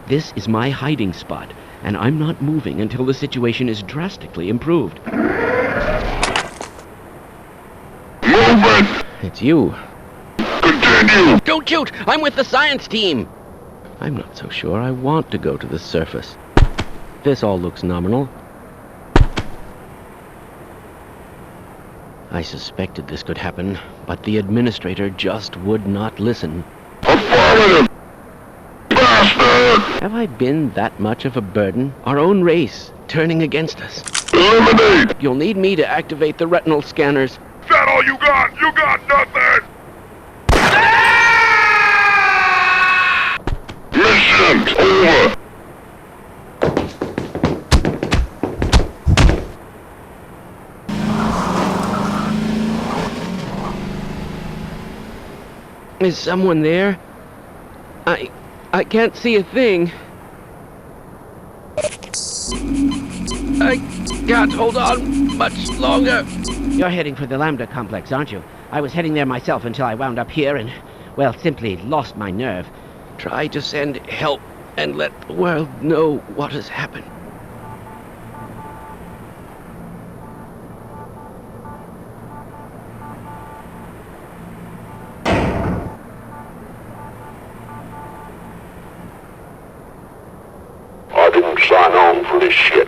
This is my hiding spot, and I'm not moving until the situation is drastically improved. Movement! It's you. Continue! Don't shoot! I'm with the science team! I'm not so sure I want to go to the surface. This all looks nominal. I suspected this could happen, but the administrator just would not listen. Affirmative! Bastard! Have I been that much of a burden? Our own race, turning against us. Eliminate! You'll need me to activate the retinal scanners. Is that all you got? You got nothing! Mission over! Is someone there? I can't see a thing. I can't hold on much longer. You're heading for the Lambda complex, aren't you? I was heading there myself until I wound up here and, well, simply lost my nerve. Try to send help and let the world know what has happened. I didn't sign on for this shit.